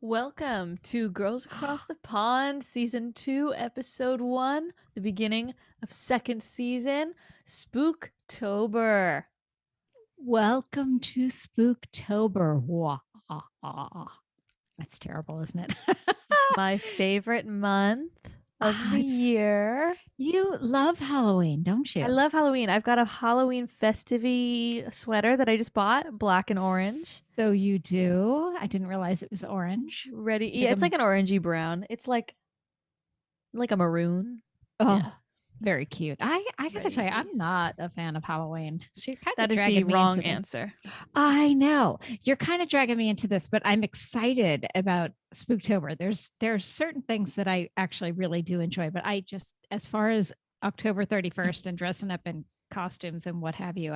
Welcome to Girls Across the Pond, Season 2, Episode 1, the beginning of second season, Spook-Tober. Welcome to Spook-Tober. Wah, ah, ah. That's terrible, isn't it? It's my favorite month of the year. You love Halloween, don't you? I love Halloween. I've got a Halloween festive sweater that I just bought, black and orange. So you do? I didn't realize it was orange. Ready? Yeah, it's like an orangey brown. It's like a maroon. Oh, Yeah. very cute. I gotta tell you, I'm not a fan of Halloween. So you're kind of That is the dragging me wrong into this. answer. I know. You're kind of dragging me into this, but I'm excited about Spooktober. There's certain things that I actually really do enjoy, but I just, as far as October 31st and dressing up in costumes and what have you,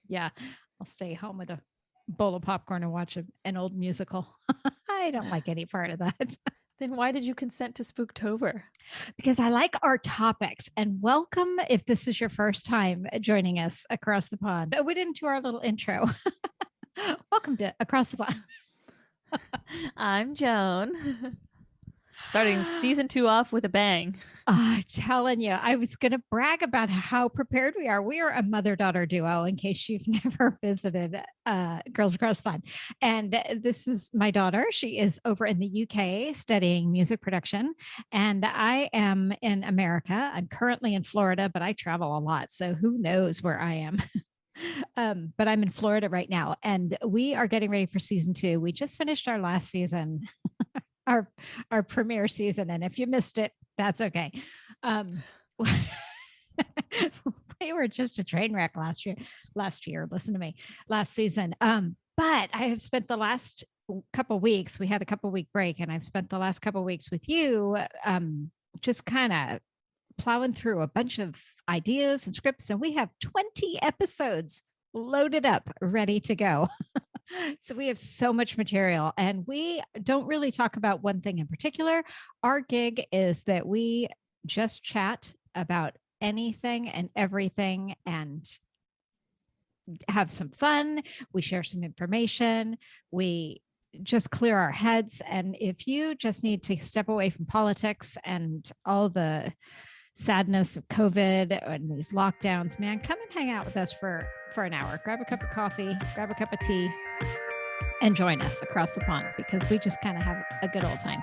yeah, I'll stay home with a bowl of popcorn and watch an old musical. I don't like any part of that. Then why did you consent to Spooktober? Because I like our topics. And welcome if this is your first time joining us across the pond. We didn't do our little intro. Welcome to Across the Pond. I'm Joan. Starting season 2 off with a bang. Telling you, I was going to brag about how prepared we are. We are a mother-daughter duo, in case you've never visited Girls Across the Pond. And this is my daughter. She is over in the UK studying music production. And I am in America. I'm currently in Florida, but I travel a lot. So who knows where I am. But I'm in Florida right now. And we are getting ready for season 2. We just finished our last season. Our premiere season, and if you missed it, that's okay. We were just a train wreck last year, listen to me, last season. But I have spent the last couple weeks, we had a couple week break, and I've spent the last couple weeks with you, just kind of plowing through a bunch of ideas and scripts, and we have 20 episodes loaded up, ready to go. So we have so much material, and we don't really talk about one thing in particular. Our gig is that we just chat about anything and everything and have some fun. We share some information. We just clear our heads. And if you just need to step away from politics and all the sadness of COVID and these lockdowns, man, come and hang out with us for an hour. Grab a cup of coffee, grab a cup of tea, and join us across the pond, because we just kind of have a good old time.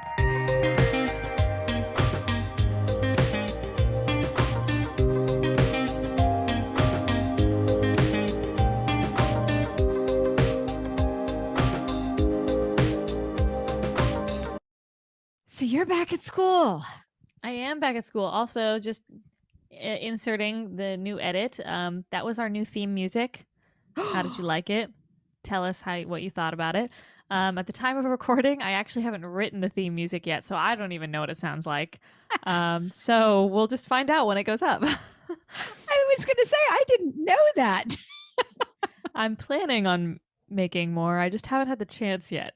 So you're back at school. I am back at school. Also, just inserting the new edit. That was our new theme music. How did you like it? Tell us what you thought about it. At the time of recording, I actually haven't written the theme music yet, so I don't even know what it sounds like. So we'll just find out when it goes up. I was going to say, I didn't know that. I'm planning on making more. I just haven't had the chance yet.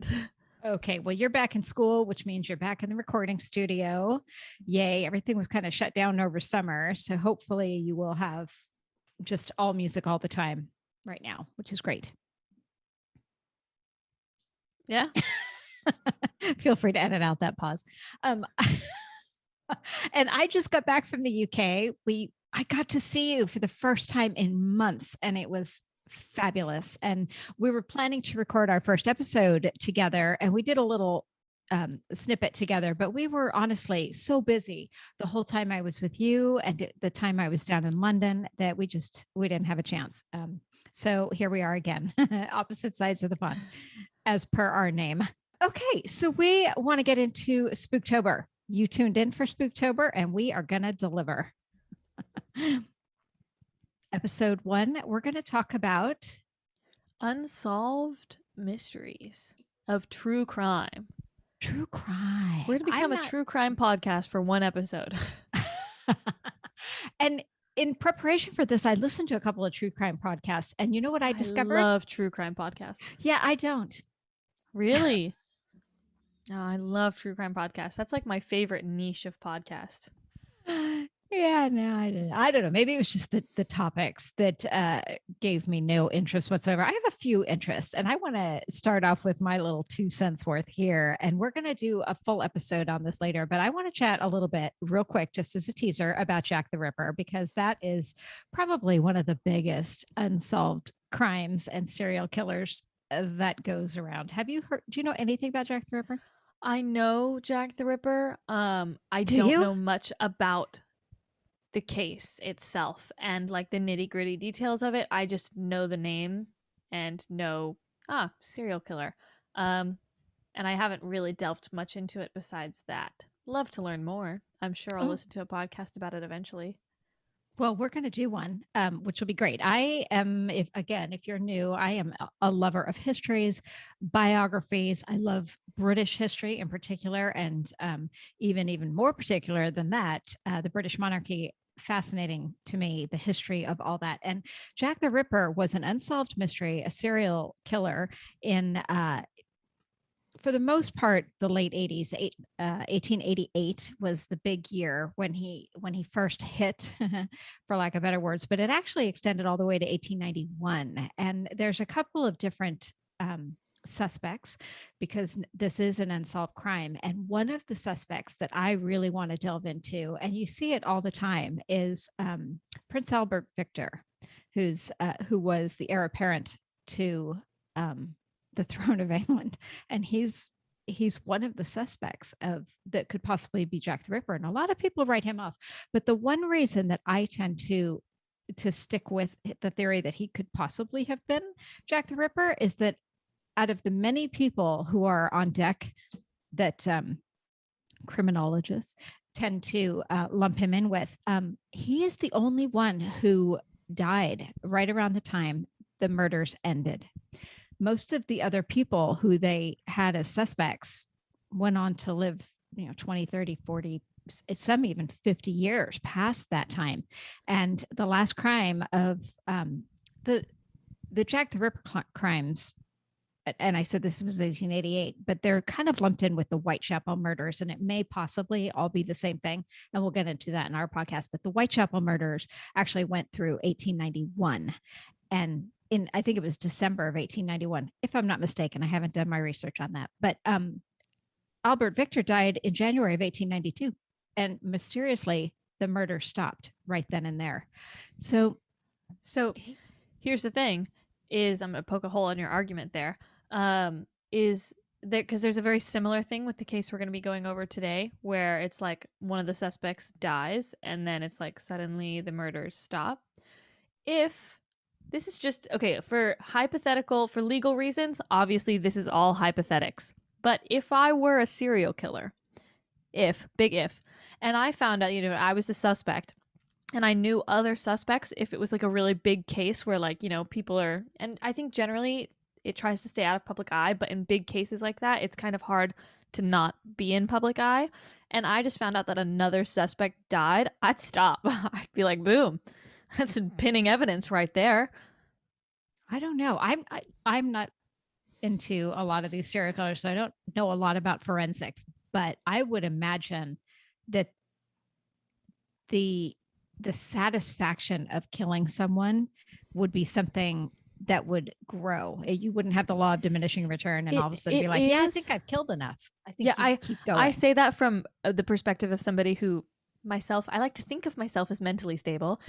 Okay, well, you're back in school, which means you're back in the recording studio. Yay, everything was kind of shut down over summer. So hopefully you will have just all music all the time right now, which is great. Yeah. Feel free to edit out that pause. And I just got back from the UK. I got to see you for the first time in months, and it was fabulous. And we were planning to record our first episode together, and we did a little snippet together, but we were honestly so busy the whole time I was with you and the time I was down in London that we didn't have a chance. So here we are again, opposite sides of the pond, as per our name. Okay, so we want to get into Spooktober. You tuned in for Spooktober, and we are going to deliver. Episode 1, we're going to talk about unsolved mysteries of true crime. True crime. We're going to become a true crime podcast for one episode. And in preparation for this, I listened to a couple of true crime podcasts, and you know what I discovered? I love true crime podcasts. Yeah, I don't. Really? Oh, I love true crime podcasts. That's like my favorite niche of podcast. Yeah, Yeah, no, I don't know. Maybe it was just the topics that gave me no interest whatsoever. I have a few interests, and I want to start off with my little 2 cents worth here. And we're going to do a full episode on this later, but I want to chat a little bit, real quick, just as a teaser, about Jack the Ripper, because that is probably one of the biggest unsolved crimes and serial killers that goes around. Have you heard? Do you know anything about Jack the Ripper? I know Jack the Ripper. I Do don't you? know much about the case itself and like the nitty gritty details of it. I just know the name and know serial killer. Um, and I haven't really delved much into it besides that. Love to learn more. I'm sure I'll Oh, listen to a podcast about it eventually. well, we're going to do one, which will be great. I am, if you're new, I am a lover of histories, biographies. I love British history in particular, and even more particular than that, the British monarchy. Fascinating to me, the history of all that. And Jack the Ripper was an unsolved mystery, a serial killer in for the most part, the late 80s, 1888 was the big year when he first hit, for lack of better words, but it actually extended all the way to 1891. And there's a couple of different suspects because this is an unsolved crime. And one of the suspects that I really want to delve into, and you see it all the time, is Prince Albert Victor, who was the heir apparent to the throne of England, and he's one of the suspects of that could possibly be Jack the Ripper, and a lot of people write him off. But the one reason that I tend to stick with the theory that he could possibly have been Jack the Ripper is that out of the many people who are on deck that criminologists tend to lump him in with, he is the only one who died right around the time the murders ended. Most of the other people who they had as suspects went on to live, 20, 30, 40, some even 50 years past that time. And the last crime of the Jack the Ripper crimes, and I said this was 1888, but they're kind of lumped in with the Whitechapel murders, and it may possibly all be the same thing. And we'll get into that in our podcast. But the Whitechapel murders actually went through 1891. And I think it was December of 1891, if I'm not mistaken. I haven't done my research on that. But Albert Victor died in January of 1892. And mysteriously, the murder stopped right then and there. So here's the thing is I'm going to poke a hole in your argument there. Is there, because there's a very similar thing with the case we're going to be going over today, where it's like one of the suspects dies and then it's like suddenly the murders stop. If this is just, okay, for legal reasons, obviously this is all hypothetics. But if I were a serial killer, big if, and I found out, I was the suspect and I knew other suspects, if it was like a really big case where like, people are, and I think generally it tries to stay out of public eye, but in big cases like that, it's kind of hard to not be in public eye. And I just found out that another suspect died, I'd stop. I'd be like, boom. That's pinning evidence right there. I don't know. I'm not into a lot of these serial killers, so I don't know a lot about forensics. But I would imagine that the satisfaction of killing someone would be something that would grow. You wouldn't have the law of diminishing return, and all of a sudden be like, "Yeah, I think I've killed enough. I think I keep going." I say that from the perspective of somebody who. I like to think of myself as mentally stable.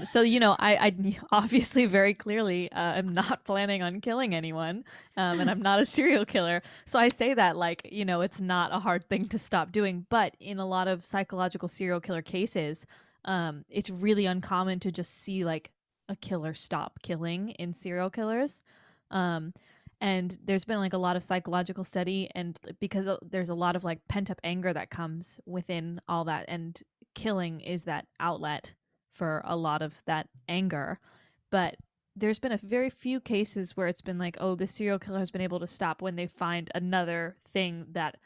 So, I obviously very clearly am not planning on killing anyone, and I'm not a serial killer. So I say that like, it's not a hard thing to stop doing. But in a lot of psychological serial killer cases, it's really uncommon to just see like a killer stop killing in serial killers. And there's been like a lot of psychological study, and because there's a lot of like pent up anger that comes within all that, and killing is that outlet for a lot of that anger. But there's been a very few cases where it's been like, oh, the serial killer has been able to stop when they find another thing that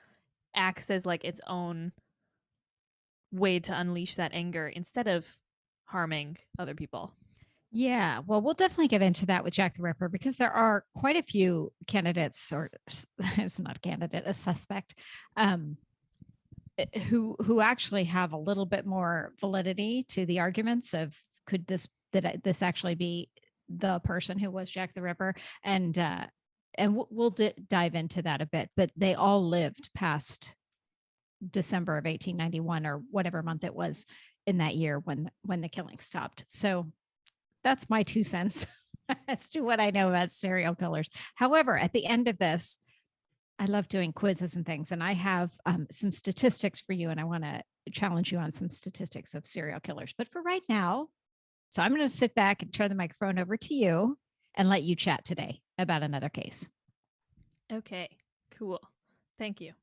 acts as like its own way to unleash that anger instead of harming other people. Yeah, well, we'll definitely get into that with Jack the Ripper because there are quite a few candidates, or it's not a candidate, a suspect, who actually have a little bit more validity to the arguments of could this actually be the person who was Jack the Ripper, and we'll dive into that a bit. But they all lived past December of 1891 or whatever month it was in that year when the killing stopped. So that's my 2 cents as to what I know about serial killers. However, at the end of this, I love doing quizzes and things, and I have some statistics for you, and I want to challenge you on some statistics of serial killers. But for right now, so I'm going to sit back and turn the microphone over to you and let you chat today about another case. Okay, cool. Thank you.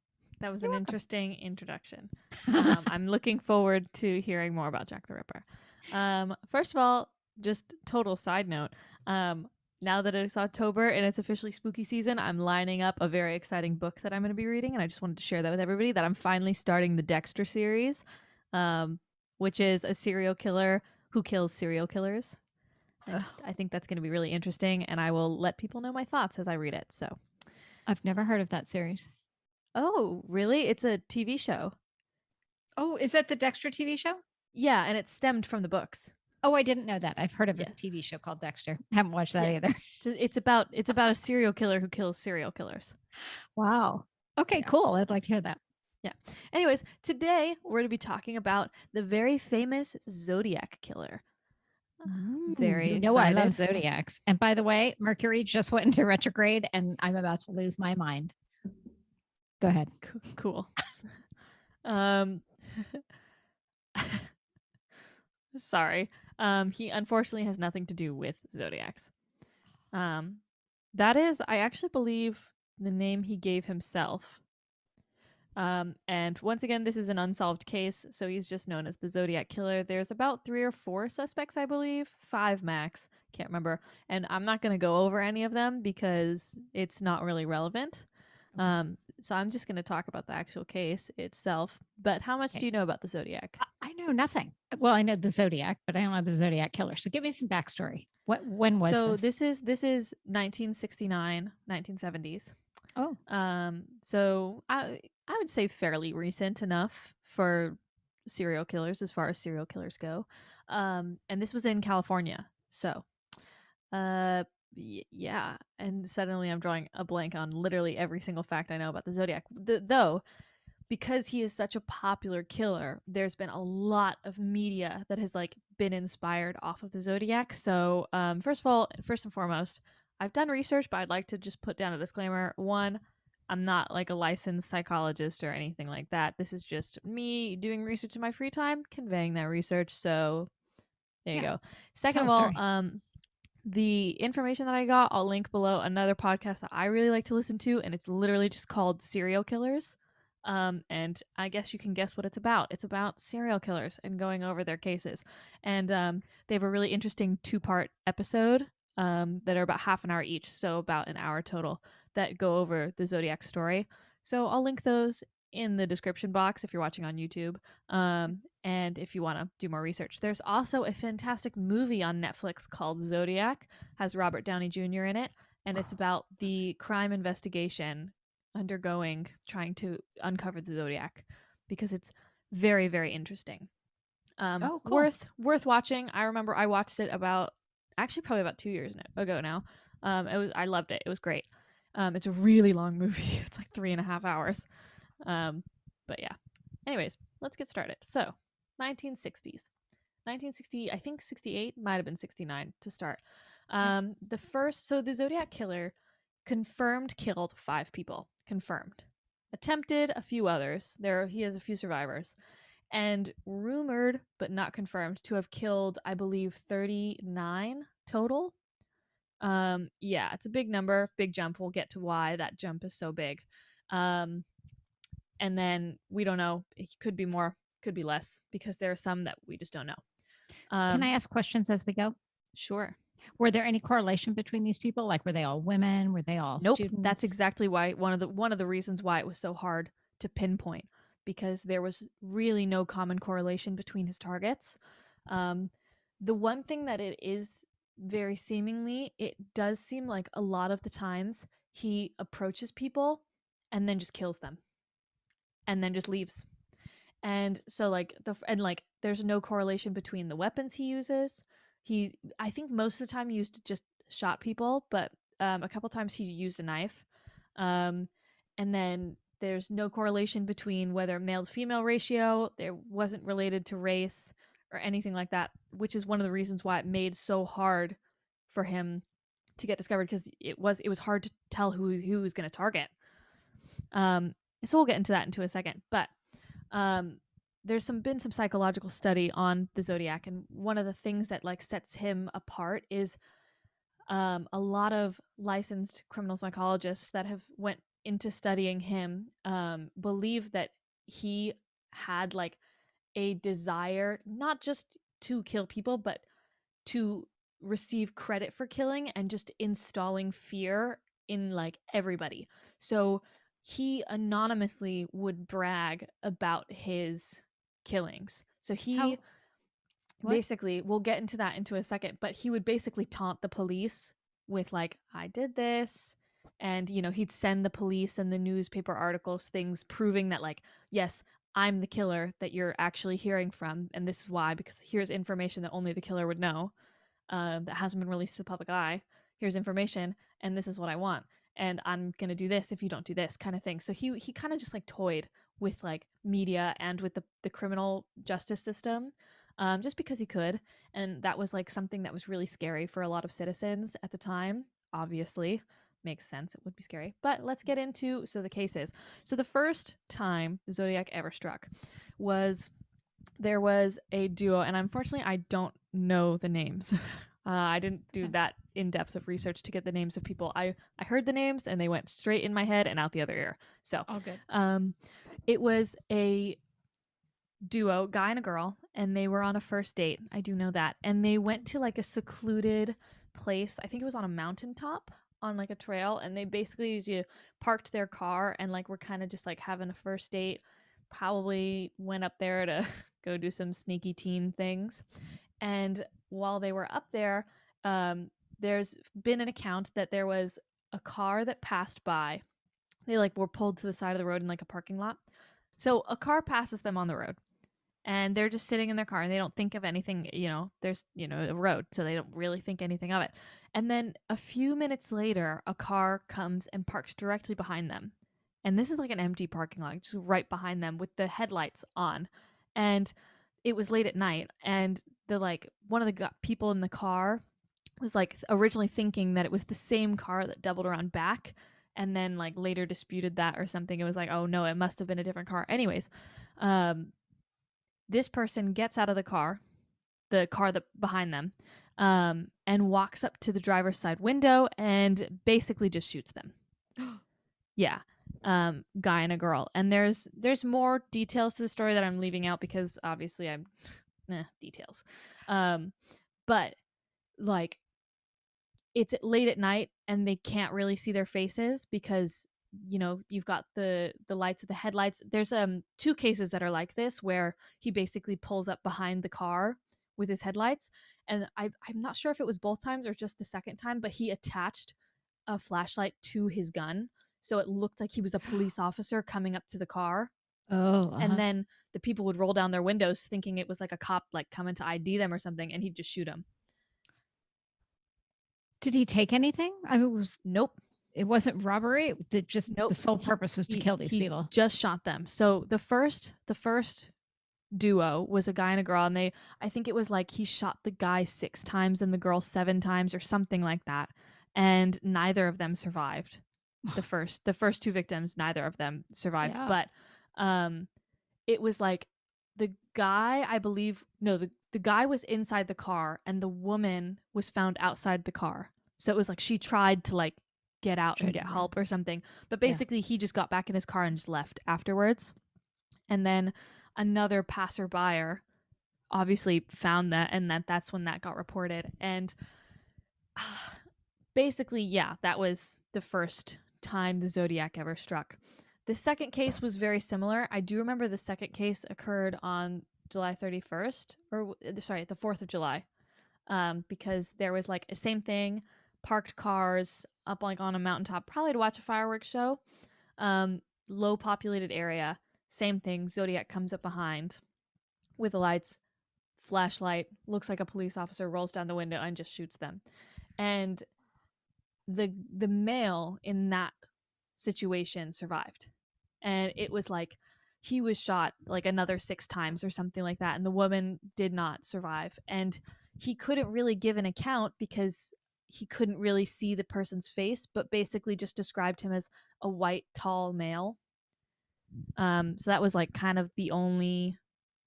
That was You're an welcome. interesting introduction. I'm looking forward to hearing more about Jack the Ripper. First of all, just total side note. Now that it's October and it's officially spooky season, I'm lining up a very exciting book that I'm going to be reading, and I just wanted to share that with everybody that I'm finally starting the Dexter series, which is a serial killer who kills serial killers. I think that's going to be really interesting, and I will let people know my thoughts as I read it. So, I've never heard of that series. oh, really? It's a TV show. Oh, is that the Dexter TV show? Yeah, and it stemmed from the books. Oh, I didn't know that. I've heard of a Yeah. TV show called Dexter. Haven't watched that Yeah. either. It's about a serial killer who kills serial killers. Wow. Okay, Yeah. cool. I'd like to hear that. Yeah. Anyways, today we're going to be talking about the very famous Zodiac Killer. Very you know I love excited. zodiacs. And by the way, Mercury just went into retrograde and I'm about to lose my mind. Go ahead. Cool. Um sorry. He unfortunately has nothing to do with zodiacs. That is, I actually believe, the name he gave himself. And once again, this is an unsolved case, so he's just known as the Zodiac Killer. There's about 3 or 4 suspects, I believe, 5 max, can't remember. And I'm not going to go over any of them because it's not really relevant. So I'm just going to talk about the actual case itself. But how much do you know about the Zodiac? I know nothing. Well, I know the Zodiac, but I don't know the Zodiac Killer. So give me some backstory. When was So this? this is 1969, 1970s. Oh, So I would say fairly recent enough for serial killers as far as serial killers go. And this was in California. So, yeah. And suddenly I'm drawing a blank on literally every single fact I know about the Zodiac. Though, because he is such a popular killer, there's been a lot of media that has like been inspired off of the Zodiac. So, first and foremost, I've done research, but I'd like to just put down a disclaimer. One, I'm not like a licensed psychologist or anything like that. This is just me doing research in my free time, conveying that research. So there you go. Second of all, the information that I got, I'll link below another podcast that I really like to listen to, and it's literally just called Serial Killers. And I guess you can guess what it's about. It's about serial killers and going over their cases. And they have a really interesting 2-part episode that are about half an hour each, so about an hour total, that go over the Zodiac story. So I'll link those in the description box if you're watching on YouTube. And if you want to do more research, there's also a fantastic movie on Netflix called Zodiac, has Robert Downey Jr. in it, and it's about the crime investigation trying to uncover the Zodiac, because it's very, very interesting. cool. Worth watching. I remember I watched it probably about 2 years ago now. I loved it. It was great. It's a really long movie. It's like 3.5 hours. But yeah. Anyways, let's get started. So, 1960s. 1960, I think 68, might have been 69 to start. The Zodiac Killer confirmed killed 5 people. Confirmed. Attempted a few others. He has a few survivors. And rumored, but not confirmed, to have killed, I believe, 39 total. Yeah, it's a big number, big jump. We'll get to why that jump is so big. And then we don't know. It could be more, could be less, because there are some that we just don't know. Can I ask questions as we go? Sure. Were there any correlation between these people? Like, were they all women? Were they all Nope. students? That's exactly why one of the reasons why it was so hard to pinpoint, because there was really no common correlation between his targets. The one thing that it is very seemingly, it does seem like a lot of the times he approaches people and then just kills them and then just leaves. And so like there's no correlation between the weapons he uses. I think most of the time used just shot people, but a couple times he used a knife. Um, and then there's no correlation between whether male to female ratio. There wasn't related to race or anything like that, which is one of the reasons why it made so hard for him to get discovered, because it was hard to tell who was going to target. So we'll get into that into a second, but um, there's been some psychological study on the Zodiac, and one of the things that like sets him apart is a lot of licensed criminal psychologists that have went into studying him believe that he had like a desire not just to kill people, but to receive credit for killing and just installing fear in like everybody. So he anonymously would brag about his killings. So he How what? basically, we'll get into that into a second, but he would basically taunt the police with like, I did this. And, he'd send the police and the newspaper articles, things proving that like, yes, I'm the killer that you're actually hearing from. And this is why, because here's information that only the killer would know, that hasn't been released to the public eye. Here's information, and this is what I want. And I'm gonna do this if you don't do this, kind of thing. So he kind of just like toyed with like media and with the criminal justice system, just because he could. And that was like something that was really scary for a lot of citizens at the time. Obviously, makes sense. It would be scary. But let's get into the cases. So the first time the Zodiac ever struck was there was a duo, and unfortunately, I don't know the names. I didn't do that in depth of research to get the names of people. I heard the names and they went straight in my head and out the other ear. So, All good. it was a duo, guy and a girl, and they were on a first date. I do know that, and they went to like a secluded place. I think it was on a mountaintop on like a trail, and they basically you parked their car and like were kind of just like having a first date. Probably went up there to go do some sneaky teen things. And while they were up there, there's been an account that there was a car that passed by. They like were pulled to the side of the road in like a parking lot. So a car passes them on the road, and they're just sitting in their car and they don't think of anything. There's a road, so they don't really think anything of it. And then a few minutes later, a car comes and parks directly behind them. And this is like an empty parking lot, just right behind them with the headlights on. And it was late at night, and one of the people in the car was like originally thinking that it was the same car that doubled around back, and then like later disputed that or something. It was like, oh no, it must have been a different car. Anyways, this person gets out of the car that behind them, and walks up to the driver's side window and basically just shoots them. Yeah. Guy and a girl. And there's more details to the story that I'm leaving out because obviously I'm details. But like it's late at night and they can't really see their faces because you've got the lights of the headlights. There's two cases that are like this where he basically pulls up behind the car with his headlights, and I'm not sure if it was both times or just the second time, but he attached a flashlight to his gun, so it looked like he was a police officer coming up to the car. Oh, And then the people would roll down their windows thinking it was like a cop like coming to ID them or something, and he'd just shoot them. Did he take anything? I mean, Nope. it wasn't robbery. Nope. The sole purpose was to kill these people. Just shot them. So the first duo was a guy and a girl, and I think it was like he shot the guy 6 times and the girl 7 times or something like that, and neither of them survived. The first 2 victims, neither of them survived. Yeah. But it was like the guy, I believe, no, the guy was inside the car and the woman was found outside the car. So it was like she tried to like get out and get help or something. But basically he just got back in his car and just left afterwards. And then another passerby obviously found that, and that's when that got reported. And basically, yeah, that was the first time the Zodiac ever struck. The second case was very similar. I do remember the second case occurred on July 31st, or sorry, the 4th of July, because there was like a same thing, parked cars up like on a mountaintop, probably to watch a fireworks show, low populated area. Same thing. Zodiac comes up behind with the lights, flashlight, looks like a police officer, rolls down the window and just shoots them. And the male in that situation survived. And it was like he was shot like another 6 times or something like that, and the woman did not survive. And he couldn't really give an account because he couldn't really see the person's face, but basically just described him as a white tall male. So that was like kind of the only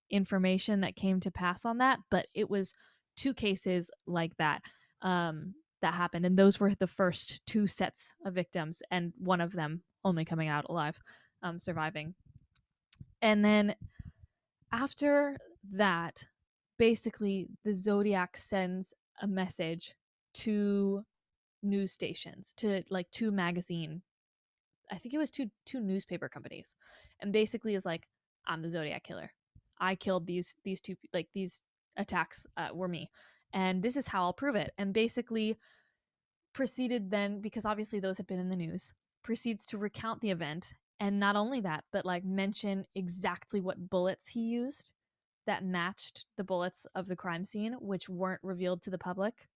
information that came to pass on that, but it was 2 cases like that that happened, and those were the first 2 sets of victims, and one of them only coming out alive, surviving. And then after that, basically the Zodiac sends a message to news stations, to like 2 magazine, I think it was two newspaper companies, and basically is like, I'm the Zodiac Killer. I killed these 2, like these attacks were me, and this is how I'll prove it. And basically proceeded then, because obviously those had been in the news, proceeds to recount the event, and not only that, but like mention exactly what bullets he used that matched the bullets of the crime scene, which weren't revealed to the public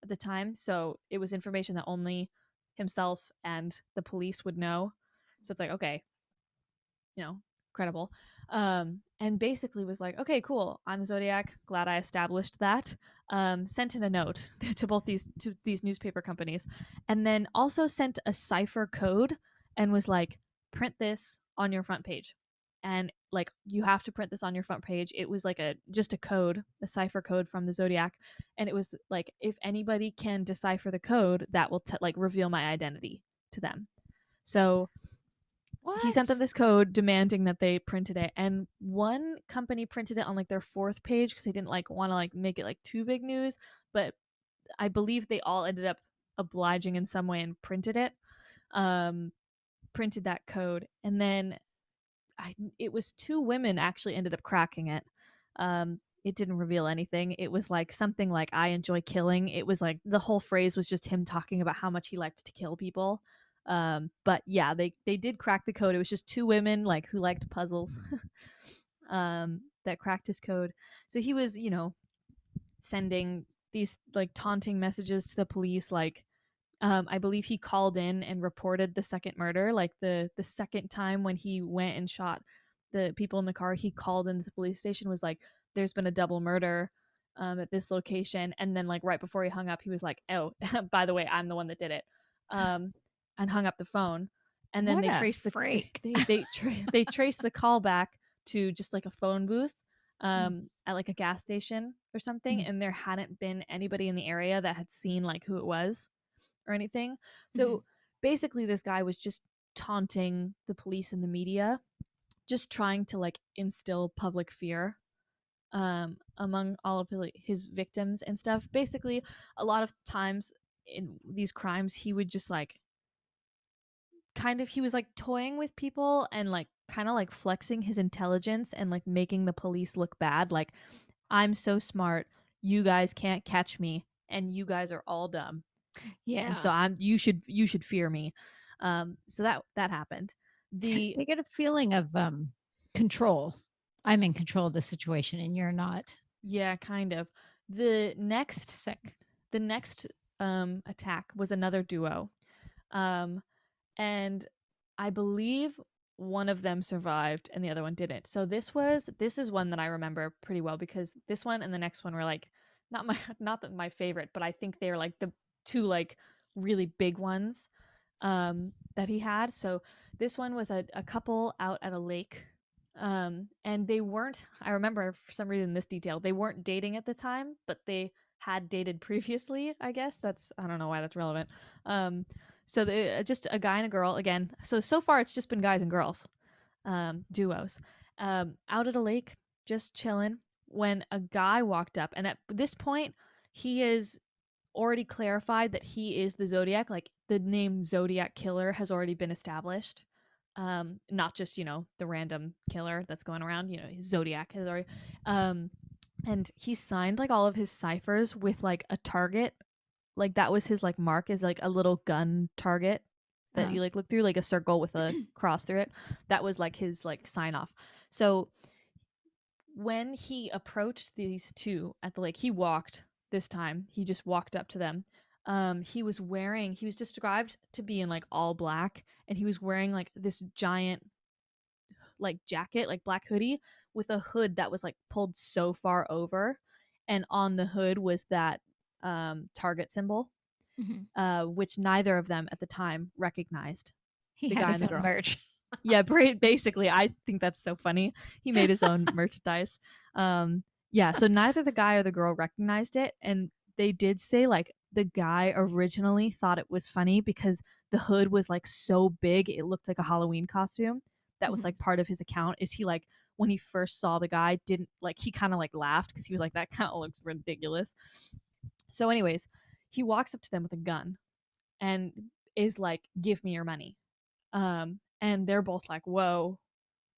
at the time. So it was information that only himself and the police would know. So it's like, okay, credible. And basically was like, okay, cool. I'm the Zodiac. Glad I established that. Sent in a note to these newspaper companies, and then also sent a cipher code and was like, print this on your front page. And like, you have to print this on your front page. It was like just a code, a cipher code from the Zodiac, and it was like, if anybody can decipher the code, that will like reveal my identity to them. So he sent them this code demanding that they printed it, and one company printed it on like their 4th page because they didn't like want to like make it like too big news, but I believe they all ended up obliging in some way and printed it, printed that code. And then it was 2 women actually ended up cracking it. It didn't reveal anything. It was like something like, I enjoy killing. It was like the whole phrase was just him talking about how much he liked to kill people. But yeah, they did crack the code. It was just 2 women like who liked puzzles that cracked his code. So he was, sending these like taunting messages to the police, like, I believe he called in and reported the second murder, like the second time when he went and shot the people in the car. He called into the police station, was like, there's been a double murder at this location. And then like right before he hung up, he was like, oh, by the way, I'm the one that did it, and hung up the phone. And then What they a traced freak. they traced the call back to just like a phone booth at like a gas station or something, and there hadn't been anybody in the area that had seen like who it was or anything. So basically this guy was just taunting the police and the media, just trying to like instill public fear among all of his victims and stuff. Basically, a lot of times in these crimes, he would just like he was like toying with people and like kind of like flexing his intelligence and like making the police look bad. Like, I'm so smart, you guys can't catch me, and you guys are all dumb. Yeah. And so you should fear me. So that happened. They get a feeling of control. I'm in control of the situation and you're not. Yeah, kind of. The It's next sick. attack was another duo. And I believe one of them survived and the other one didn't. So this is one that I remember pretty well, because this one and the next one were like not my favorite, but I think they're like the 2 like really big ones that he had. So this one was a couple out at a lake, and they weren't, I remember for some reason this detail, they weren't dating at the time, but they had dated previously. I guess I don't know why that's relevant. So just a guy and a girl again. So far it's just been guys and girls, duos, out at a lake, just chilling, when a guy walked up. And at this point, he is already clarified that he is the Zodiac. Like, the name Zodiac Killer has already been established. Not just, the random killer that's going around, his Zodiac has already, and he signed like all of his ciphers with like a target. Like, that was his like mark, is like a little gun target that you like look through, like a circle with a cross through it. That was like his like sign off. So when he approached these two at the lake, he walked this time. He just walked up to them. He was described to be in like all black, and he was wearing like this giant like jacket, like black hoodie with a hood that was like pulled so far over, and on the hood was that target symbol, which neither of them at the time recognized. He The had guy his and the own girl. merch. Yeah, basically, I think that's so funny. He made his own merchandise. Yeah, so neither the guy or the girl recognized it, and they did say like the guy originally thought it was funny because the hood was like so big it looked like a Halloween costume. That was like part of his account. Is he like when he first saw the guy didn't like he kind of like laughed because he was like that kind of looks ridiculous. So anyways, he walks up to them with a gun and is like, "Give me your money." And they're both like, "Whoa,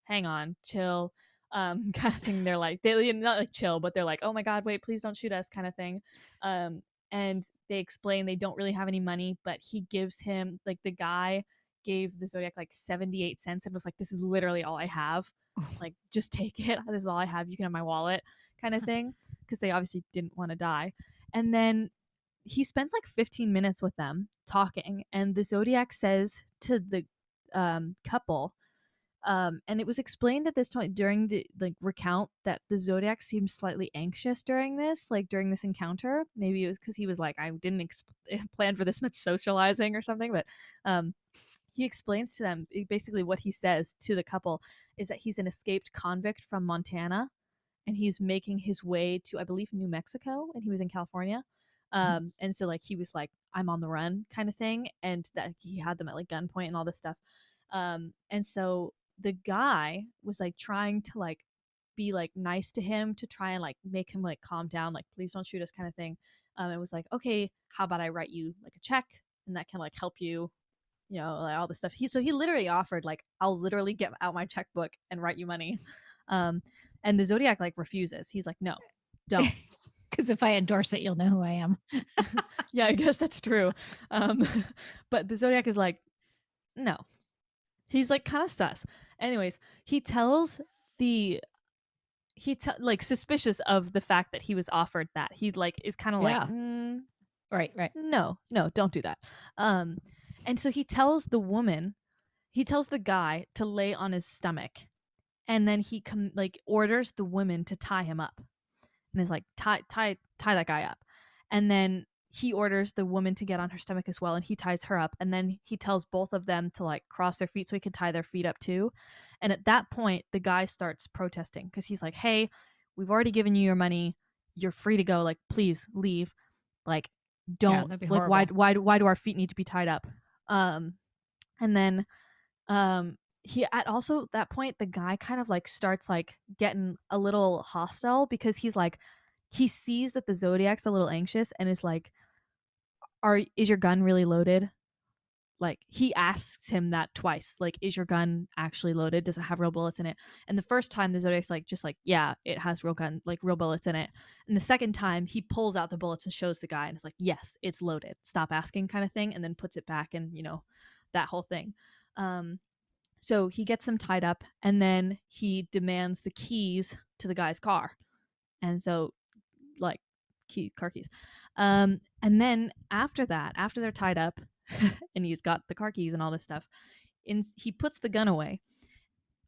hang on, chill," kind of thing. They're like, they not like chill, but they're like, "Oh my god, wait, please don't shoot us," kind of thing. And they explain they don't really have any money, but he gives him like the guy gave the Zodiac like 78 cents and was like, "This is literally all I have. Like, just take it. This is all I have. You can have my wallet," kind of thing, because they obviously didn't want to die. And then he spends like 15 minutes with them talking, and the Zodiac says to the couple, and it was explained at this point during the like recount that the Zodiac seemed slightly anxious during this encounter. Maybe it was because he was like, I didn't plan for this much socializing or something, but he explains to them basically what he says to the couple is that he's an escaped convict from Montana, and he's making his way to, I believe, New Mexico, and he was in California. And so like he was like, I'm on the run kind of thing, and that he had them at like gunpoint and all this stuff. And so the guy was like trying to like be like nice to him to try and like make him like calm down, like please don't shoot us kind of thing. It was like, okay, how about I write you like a check, and that can like help you, you know, like all this stuff. He literally offered like, I'll literally get out my checkbook and write you money. And the Zodiac like refuses. He's like, no, don't. Because if I endorse it, you'll know who I am. Yeah, I guess that's true. But the Zodiac is like, no. He's like kind of sus. Anyways, he tells the like suspicious of the fact that he was offered that. He like is kind of like, right, no, don't do that. And so he tells the guy to lay on his stomach, and then he like orders the woman to tie him up, and is like, tie that guy up, and then he orders the woman to get on her stomach as well, and he ties her up, and then he tells both of them to like cross their feet so he could tie their feet up too. And at that point the guy starts protesting because he's like, hey, we've already given you your money, you're free to go, like please leave, like don't, like why do our feet need to be tied up? And then he at also that point the guy kind of like starts like getting a little hostile because he's like, he sees that the Zodiac's a little anxious and is like, is your gun really loaded? Like he asks him that twice, like, is your gun actually loaded, does it have real bullets in it? And the first time the Zodiac's like, just like, yeah, it has real bullets in it. And the second time he pulls out the bullets and shows the guy and is like, yes, it's loaded, stop asking, kind of thing, and then puts it back, and you know, that whole thing. So he gets them tied up, and then he demands the keys to the guy's car. And so like car keys. And then after that, after they're tied up and he's got the car keys and all this stuff, he puts the gun away,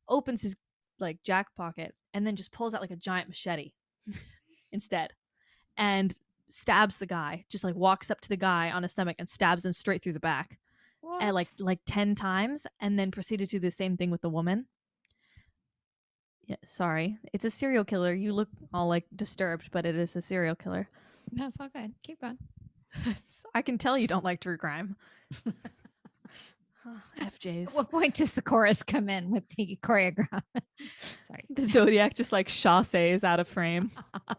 opens his like jack pocket, and then just pulls out like a giant machete instead, and stabs the guy, just like walks up to the guy on his stomach and stabs him straight through the back. What? At like 10 times, and then proceeded to do the same thing with the woman. Yeah, sorry, it's a serial killer. You look all like disturbed, but it is a serial killer. No, it's all good. Keep going. I can tell you don't like true crime. FJs. At what point does the chorus come in with the choreograph? Sorry. The Zodiac just like chasses out of frame. Go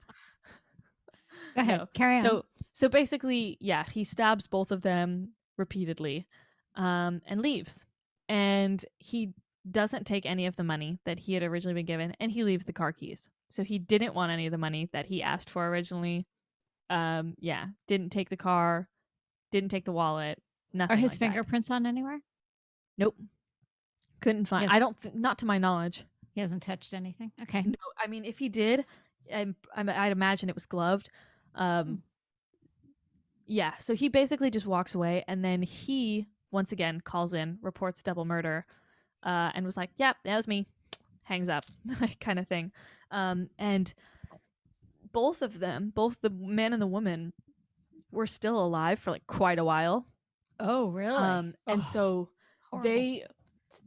ahead. No. Carry on. So basically, yeah, he stabs both of them repeatedly, and leaves. And he doesn't take any of the money that he had originally been given, and he leaves the car keys. So he didn't want any of the money that he asked for originally. Didn't take the car, didn't take the wallet, nothing. Are his like fingerprints that. on anywhere? Nope. Couldn't find. Yes. I don't. Not to my knowledge. He hasn't touched anything. Okay. No. I mean, if he did, I'd imagine it was gloved. Hmm. Yeah. So he basically just walks away, and then he once again calls in, reports double murder, and was like, "Yep, that was me." Hangs up, kind of thing. And both of them, both the man and the woman, were still alive for like quite a while. Oh, really? And Oh, so horrible. they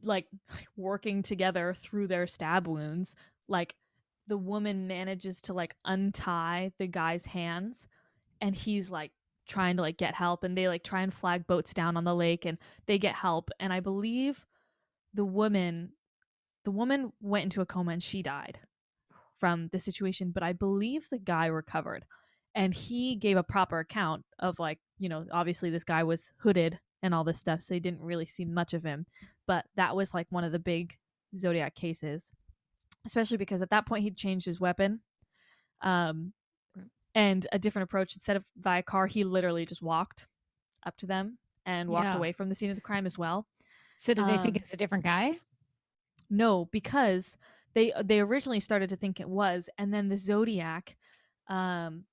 like working together through their stab wounds. Like the woman manages to like untie the guy's hands, and he's like trying to like get help, and they like try and flag boats down on the lake, and they get help. And I believe the woman the woman went into a coma and she died from the situation, but I believe the guy recovered, and he gave a proper account of like, obviously this guy was hooded and all this stuff, so you didn't really see much of him. But that was like one of the big Zodiac cases, especially because at that point he'd changed his weapon, um, and a different approach. Instead of via car, he literally just walked up to them and walked Yeah. away from the scene of the crime as well. So do they think it's a different guy? No, because they originally started to think it was, and then the Zodiac um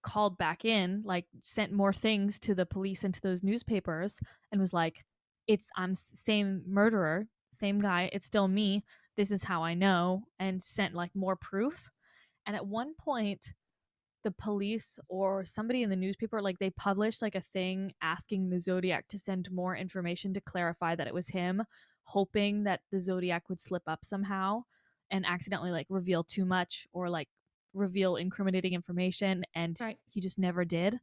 called back in, like sent more things to the police and to those newspapers, and was like, I'm same murderer, same guy, it's still me. This is how I know, and sent like more proof. And at one point, the police or somebody in the newspaper, like they published like a thing asking the Zodiac to send more information to clarify that it was him, hoping that the Zodiac would slip up somehow and accidentally like reveal too much or like reveal incriminating information, and Right. he just never did.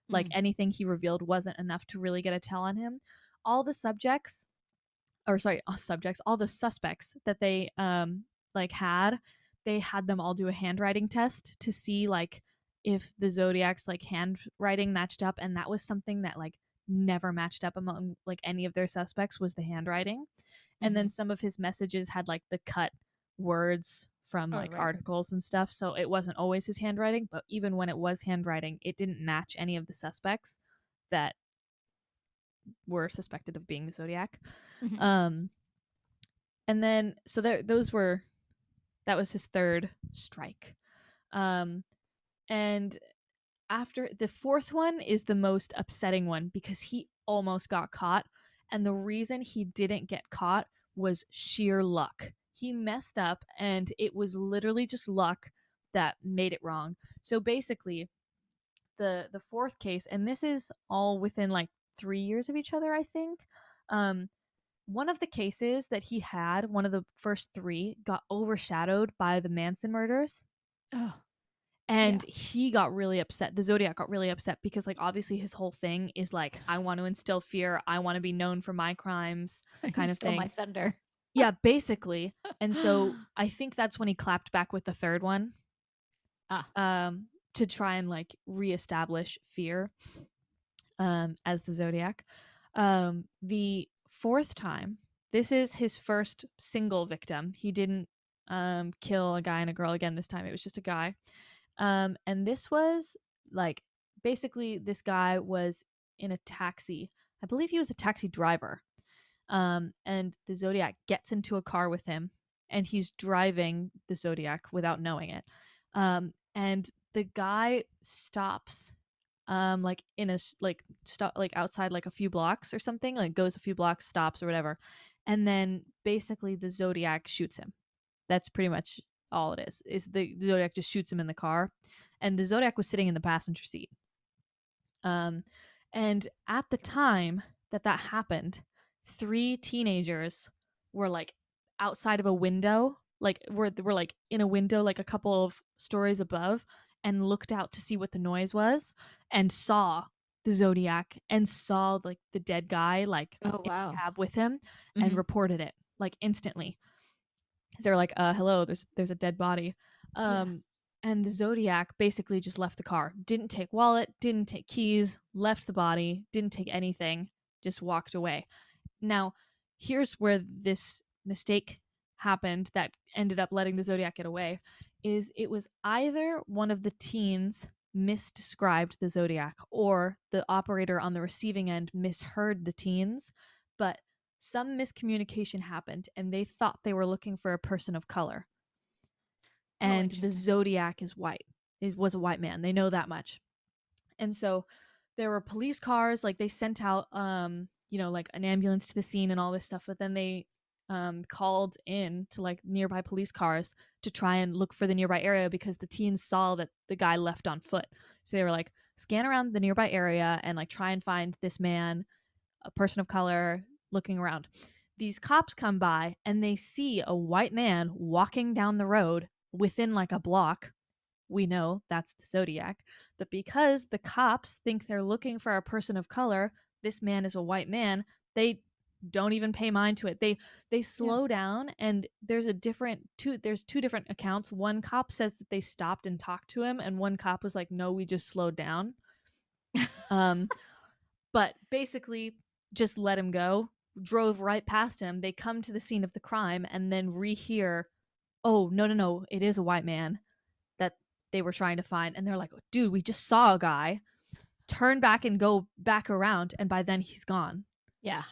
Like anything he revealed wasn't enough to really get a tell on him. All the subjects, or sorry, all the suspects that they like had, they had them all do a handwriting test to see like if the Zodiac's like handwriting matched up, and that was something that like never matched up among like any of their suspects, was the handwriting. And then some of his messages had like the cut words from Oh, like right. articles and stuff, so it wasn't always his handwriting, but even when it was handwriting, it didn't match any of the suspects that were suspected of being the Zodiac. Mhm. um and then so that was his third strike. um and after the fourth one is the most upsetting one, because he almost got caught, and the reason he didn't get caught was sheer luck. He messed up, and it was literally just luck that made it wrong. So basically, the fourth case, and this is all within like 3 years of each other, I think. One of the cases that he had, one of the first three, got overshadowed by the Manson murders. Oh, And he got really upset. The Zodiac got really upset because, like, obviously his whole thing is like, I want to instill fear. I want to be known for my crimes, you kind of stole my thing. thunder. Yeah, basically. And so I think that's when he clapped back with the third one, to try and like reestablish fear, as the Zodiac. The fourth time, this is his first single victim. He didn't kill a guy and a girl again this time. It was just a guy. And this was like, basically this guy was in a taxi. I believe he was a taxi driver. And the Zodiac gets into a car with him, and he's driving the Zodiac without knowing it. And the guy stops, like in a like stop like outside like a few blocks or something, like goes a few blocks, stops or whatever, and then basically the Zodiac shoots him. That's pretty much all it is the Zodiac just shoots him in the car, and the Zodiac was sitting in the passenger seat. um and at the time that that happened, three teenagers were like outside of a window, like we're like in a window like a couple of stories above, and looked out to see what the noise was, and saw the Zodiac and saw like the dead guy like Oh, in wow. a cab with him, and Mhm. reported it like instantly. Because they were like, hello, there's a dead body. Yeah. And the Zodiac basically just left the car, didn't take wallet, didn't take keys, left the body, didn't take anything, just walked away. Now, here's where this mistake happened that ended up letting the Zodiac get away. Is it was either one of the teens misdescribed the Zodiac, or the operator on the receiving end misheard the teens. But some miscommunication happened and they thought they were looking for a person of color. Oh, And the interesting. Zodiac is white. It was a white man. They know that much. And so there were police cars, like they sent out like an ambulance to the scene and all this stuff, but then they called in to like nearby police cars to try and look for the nearby area because the teens saw that the guy left on foot. So they were like, scan around the nearby area and like try and find this man, a person of color, looking around. These cops come by and they see a white man walking down the road within like a block. We know that's the Zodiac. But because the cops think they're looking for a person of color, this man is a white man, they don't even pay mind to it. They Yeah. slow down, and there's two different accounts. One cop says that they stopped and talked to him, and one cop was like, no, we just slowed down. Um but basically just let him go, drove right past him. They come to the scene of the crime and then rehear, oh, no, it is a white man that they were trying to find. And they're like, dude, we just saw a guy. Turn back and go back around. And by then he's gone. Yeah.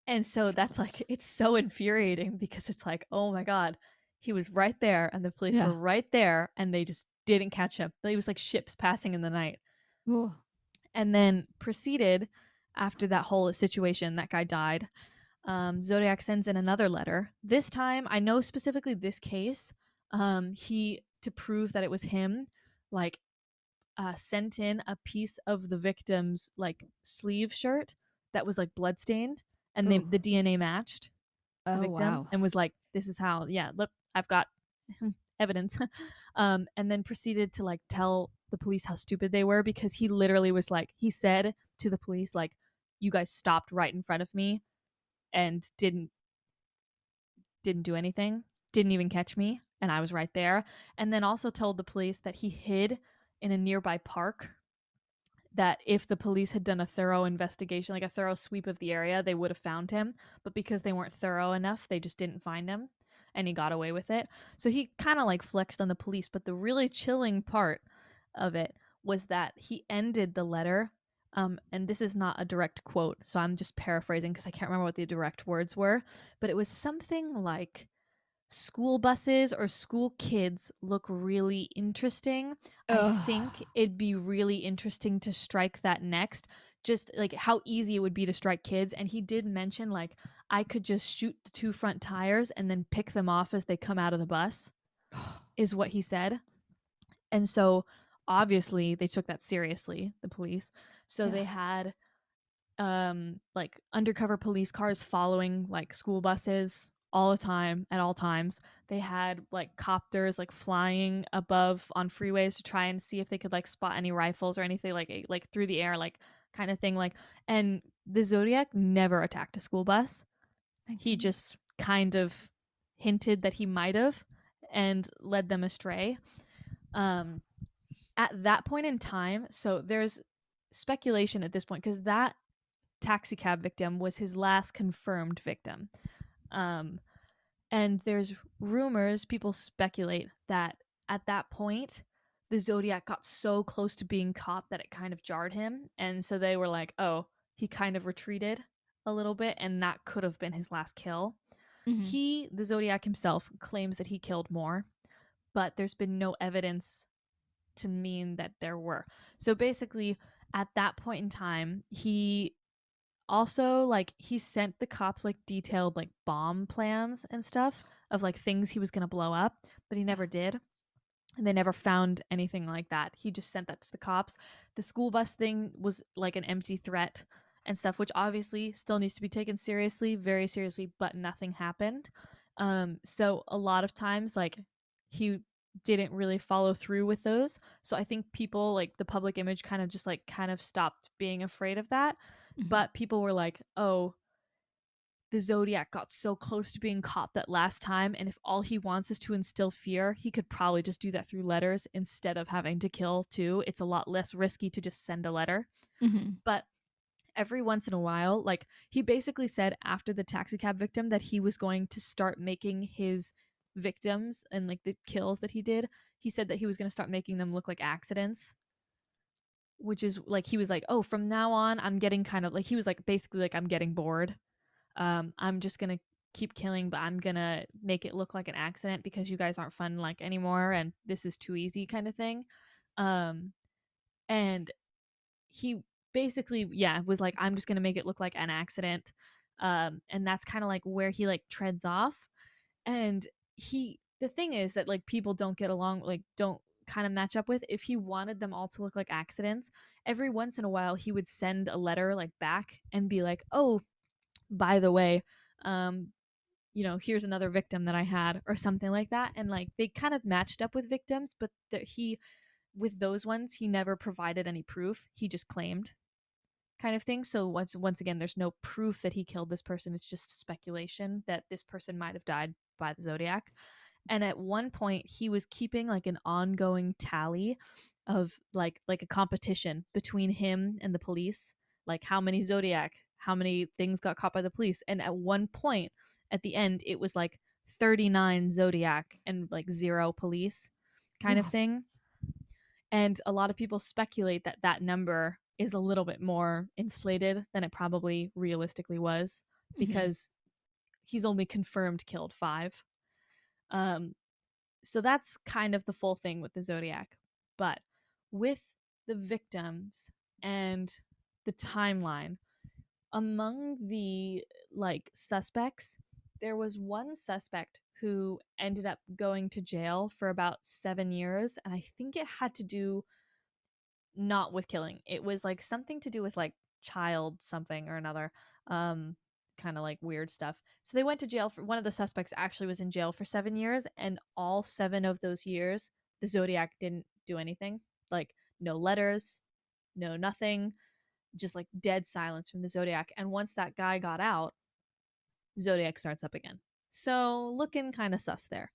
And so So that's close. like, it's so infuriating because it's like, oh my God, he was right there and the police Yeah. were right there and they just didn't catch him. It was like ships passing in the night. Ooh. And then proceeded, after that whole situation, that guy died. Zodiac sends in another letter. This time, I know specifically this case. He, to prove that it was him, like sent in a piece of the victim's like sleeve shirt that was like bloodstained, and Ooh. the DNA matched the Oh, victim, wow. and was like, "This is how." Yeah, look, I've got evidence. And then proceeded to like tell the police how stupid they were because he literally was like, he said to the police like, "You guys stopped right in front of me and didn't do anything, didn't even catch me, and I was right there." And then also told the police that he hid in a nearby park, that if the police had done a thorough investigation, like a thorough sweep of the area, they would have found him. But because they weren't thorough enough, they just didn't find him and he got away with it. So he kind of like flexed on the police. But the really chilling part of it was that he ended the letter. And this is not a direct quote, so I'm just paraphrasing because I can't remember what the direct words were, but it was something like, school buses or school kids look really interesting. I Ugh. think it'd be really interesting to strike that next. Just like how easy it would be to strike kids. And he did mention, like, I could just shoot the two front tires and then pick them off as they come out of the bus, is what he said. And so obviously they took that seriously, the police. So Yeah. they had like undercover police cars following like school buses all the time, at all times. They had like copters like flying above on freeways to try and see if they could like spot any rifles or anything, like through the air, like kind of thing. Like, and the Zodiac never attacked a school bus. Thank He goodness. just kind of hinted that he might have and led them astray. um at that point in time, so there's speculation at this point because that taxi cab victim was his last confirmed victim. Um, and there's rumors, people speculate that at that point, the Zodiac got so close to being caught that it kind of jarred him. And so they were like, oh, he kind of retreated a little bit, and that could have been his last kill. Mhm. He, the Zodiac himself, claims that he killed more, but there's been no evidence to mean that there were. So basically, at that point in time, he also like he sent the cops like detailed like bomb plans and stuff of like things he was going to blow up, but he never did. And they never found anything like that. He just sent that to the cops. The school bus thing was like an empty threat and stuff, which obviously still needs to be taken seriously, very seriously, but nothing happened. So a lot of times like he didn't really follow through with those. So I think people, like the public image, kind of stopped being afraid of that. Mhm. But people were like, oh, the Zodiac got so close to being caught that last time, and if all he wants is to instill fear, he could probably just do that through letters instead of having to kill too. It's a lot less risky to just send a letter. Mhm. But every once in a while, like he basically said after the taxicab victim that he was going to start making his victims and like the kills that he did, he said that he was going to start making them look like accidents, which is like he was like, oh, from now on I'm getting kind of like, he was like basically like, I'm getting bored. I'm just gonna keep killing, but I'm gonna make it look like an accident because you guys aren't fun like anymore, and this is too easy, kind of thing. Um, and he basically, yeah, was like, I'm just gonna make it look like an accident. And that's kind of like where he like treads off. And the thing is that like people don't get along, like don't kind of match up with. If he wanted them all to look like accidents, every once in a while he would send a letter like back and be like, oh, by the way, um here's another victim that I had, or something like that. And like they kind of matched up with victims, but he, with those ones, he never provided any proof. He just claimed, kind of thing. So once again, there's no proof that he killed this person. It's just speculation that this person might have died by the Zodiac. And at one point he was keeping like an ongoing tally of like a competition between him and the police, like how many Zodiac, how many things got caught by the police. And at one point at the end it was like 39 Zodiac and like 0 police, kind of Ooh. thing. And a lot of people speculate that that number is a little bit more inflated than it probably realistically was, Mhm. because he's only confirmed killed 5. Um, so that's kind of the full thing with the Zodiac. But with the victims and the timeline, among the like suspects, there was one suspect who ended up going to jail for about 7 years, and I think it had to do not with killing. It was like something to do with like child something or another. Kind of like weird stuff. So they went to jail for, one of the suspects actually was in jail for 7 years, and all 7 of those years the Zodiac didn't do anything. Like no letters, no nothing, just like dead silence from the Zodiac. And once that guy got out, Zodiac starts up again. So looking kind of sus there.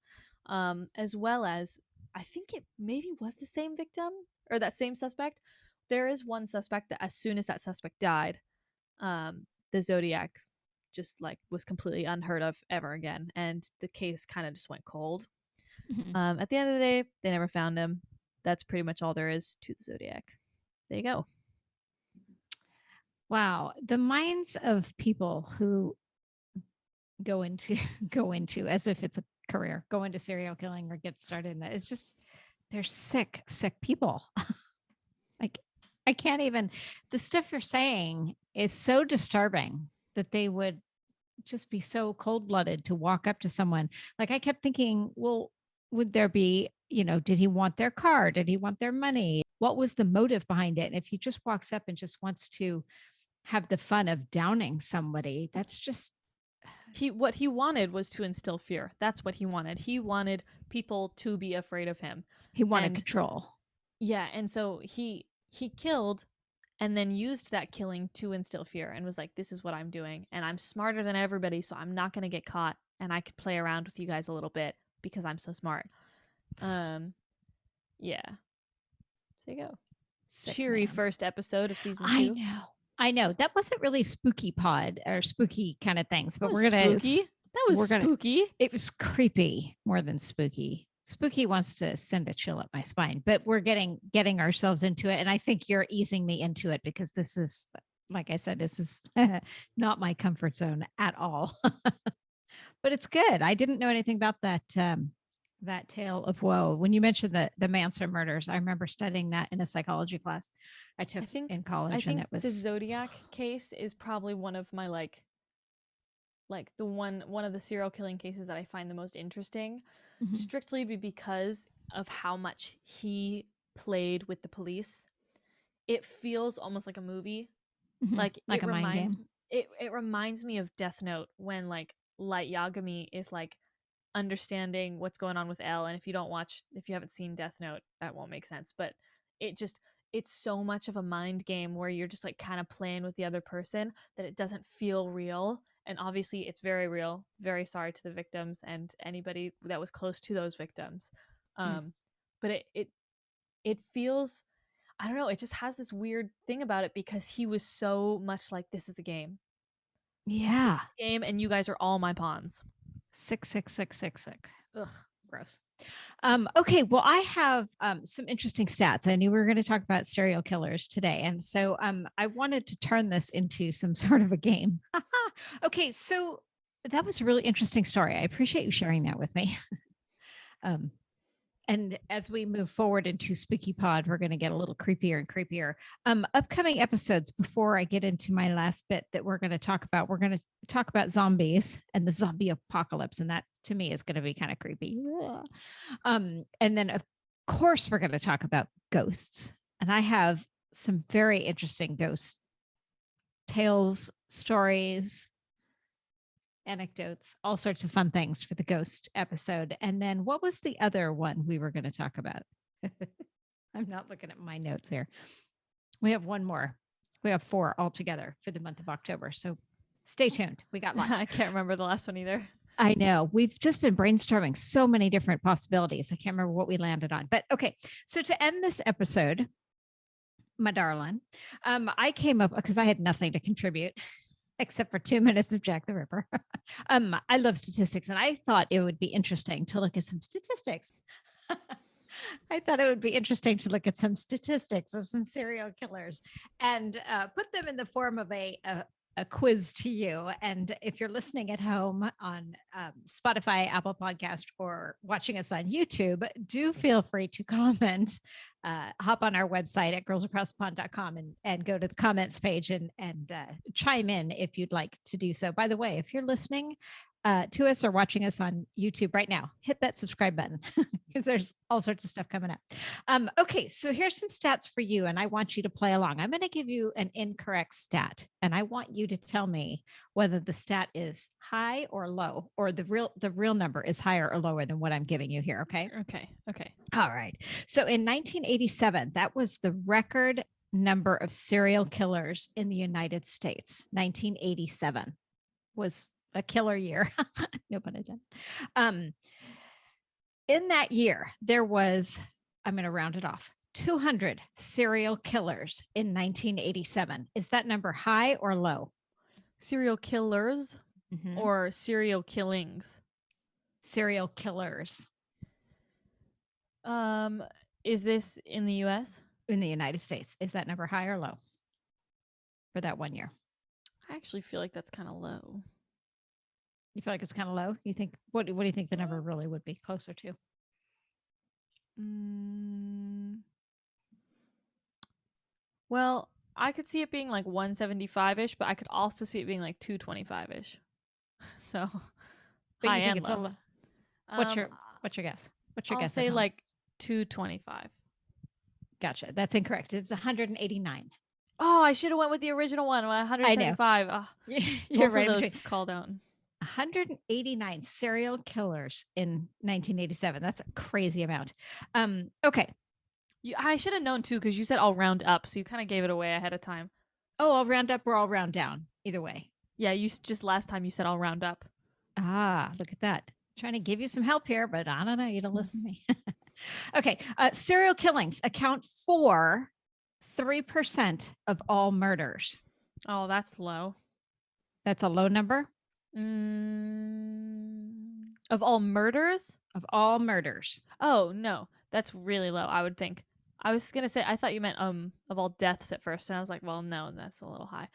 As well as, I think it maybe was the same victim or that same suspect. There is one suspect that as soon as that suspect died, the Zodiac just like was completely unheard of ever again, and the case kind of just went cold. Mhm. At the end of the day, they never found him. That's pretty much all there is to the Zodiac. There you go. Wow, the minds of people who go into go into as if it's a career, go into serial killing or get started in that. It's just they're sick people. Like I can't even the stuff you're saying is so disturbing that they would just be so cold-blooded to walk up to someone. Like I kept thinking, well, would there be, did he want their car? Did he want their money? What was the motive behind it? And if he just walks up and just wants to have the fun of downing somebody, that's just What he wanted was to instill fear. That's what he wanted. He wanted people to be afraid of him. he wanted And control. yeah, and so he killed and then used that killing to instill fear and was like, this is what I'm doing, and I'm smarter than everybody, so I'm not going to get caught, and I could play around with you guys a little bit because I'm so smart. Um yeah. So you go. Sick Cheery man. first episode of season I 2. know. I know. That wasn't really spooky pod or spooky kind of things, That but was spooky. That was we're gonna spooky. it was creepy more than spooky. Spooky wants to send a chill up my spine, but we're getting ourselves into it. And I think you're easing me into it because this is like I said, this is not my comfort zone at all. But it's good. I didn't know anything about that tale of woe. When you mentioned the Manson murders, I remember studying that in a psychology class I I took think in I college, and think it the was Zodiac case is probably one of my like the one of the serial killing cases that I find the most interesting, mhm, strictly because of how much he played with the police. It feels almost like a movie. mhm, Like like a mind game. it reminds me of Death Note when like Light Yagami is like understanding what's going on with Elle, and if you haven't seen Death Note, that won't make sense, but it just it's so much of a mind game where you're just like kind of playing with the other person that it doesn't feel real. And obviously it's very real. Very sorry to the victims and anybody that was close to those victims. Mm. um but it feels, I don't know, it just has this weird thing about it because he was so much like, this is a game. This is Yeah. a game and you guys are all my pawns. Sick, sick, sick, sick, sick. Ugh. gross. Okay, well, I have some interesting stats. I knew we were going to talk about serial killers today, and so I wanted to turn this into some sort of a game. Okay, so that was a really interesting story. I appreciate you sharing that with me. um, and as we move forward into Spooky Pod, we're going to get a little creepier and creepier. Upcoming episodes, before I get into my last bit that we're going to talk about, we're going to talk about zombies and the zombie apocalypse. And that to me is going to be kind of creepy. And then, of course, we're going to talk about ghosts. And I have some very interesting ghost tales, stories, anecdotes, all sorts of fun things for the ghost episode. And then what was the other one we were going to talk about? I'm not looking at my notes here. We have one more. We have 4 altogether for the month of October. So stay tuned. We got lots. I can't remember the last one either. I know. We've just been brainstorming so many different possibilities. I can't remember what we landed on. But okay. So to end this episode, my darling, I came up because I had nothing to contribute except for 2 minutes of Jack the Ripper. I love statistics, and I thought it would be interesting to look at some statistics. I thought it would be interesting to look at some statistics of some serial killers and put them in the form of a quiz to you. And if you're listening at home on Spotify, Apple Podcast, or watching us on YouTube, do feel free to comment. Hop on our website at girlsacrossthepond.com and go to the comments page and chime in if you'd like to do so. By the way, if you're listening to us or watching us on YouTube right now, hit that subscribe button because there's all sorts of stuff coming up. Okay, so here's some stats for you, and I want you to play along. I'm going to give you an incorrect stat, and I want you to tell me whether the stat is high or low, or the real number is higher or lower than what I'm giving you here. Okay. Okay. All right. So in 1987, that was the record number of serial killers in the United States. 1987 was a killer year. No pun intended. In that year, there was, I'm going to round it off, 200 serial killers in 1987. Is that number high or low? Serial killers or serial killings? Serial killers. Is this in the US? In the United States. Is that number high or low for that 1 year? I actually feel like that's kind of low. You feel like it's kind of low? You think what do you think the number really would be closer to? Well, I could see it being like 175-ish, but I could also see it being like 225-ish. So But high you think and it's low. What's your guess? What's your I'll guess? say like 225. Gotcha. That's incorrect. It was 189. Oh, I should have went with the original one. 175. Oh, You're both right. of those called out. 189 serial killers in 1987. That's a crazy amount. Okay. I should have known too, because you said I'll round up, so you kind of gave it away ahead of time. Oh, I'll round up or I'll round down. Either way. Yeah, you just last time you said I'll round up. Ah, look at that. Trying to give you some help here, but I don't know. You don't listen to me. Okay. Serial killings account for 3% of all murders. Oh, that's low. That's a low number? Of all murders? Of all murders. Oh, no. That's really low, I would think. I was going to say, I thought you meant of all deaths at first. And I was like, well, no, that's a little high.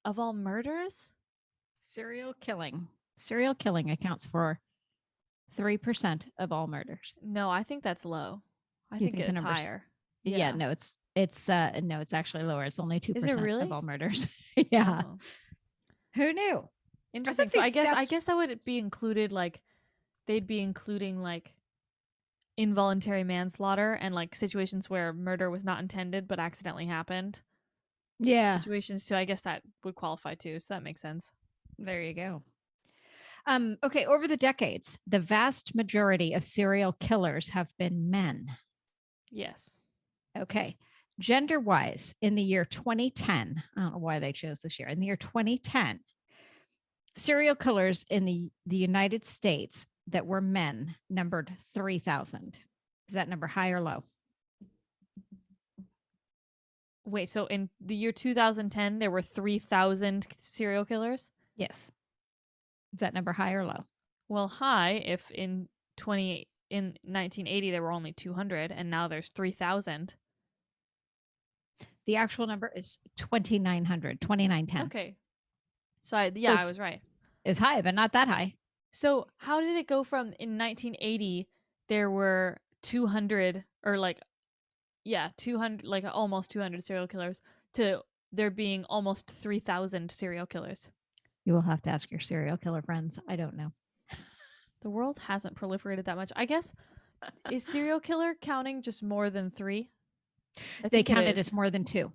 Of all murders? Serial killing accounts for 3% of all murders. No, I think that's low. I think it's higher. Yeah, no, it's actually lower. It's only 2% Is it really? of all murders. Yeah. Oh. Who knew? Interesting. So I guess that would be included, like they'd be including like involuntary manslaughter and like situations where murder was not intended but accidentally happened. Yeah. Situations too. I guess that would qualify too. So that makes sense. There you go. Okay, over the decades, the vast majority of serial killers have been men. Yes. Okay. Gender-wise, in the year 2010, I don't know why they chose this year. In the year 2010, serial killers in the United States that were men numbered 3,000. Is that number high or low? Wait, so in the year 2010, there were 3,000 serial killers? Yes. Is that number high or low? Well, high if in 1980 there were only 200 and now there's 3,000. The actual number is 2,900, 2,910. Okay. So I So was right. it's high, but not that high. So how did it go from in 1980 there were 200 or like 200 like almost 200 serial killers to there being almost 3,000 serial killers? You will have to ask your serial killer friends. I don't know. The world hasn't proliferated that much. I guess is serial killer counting just more than 3? I They think it count it is. as more than 2.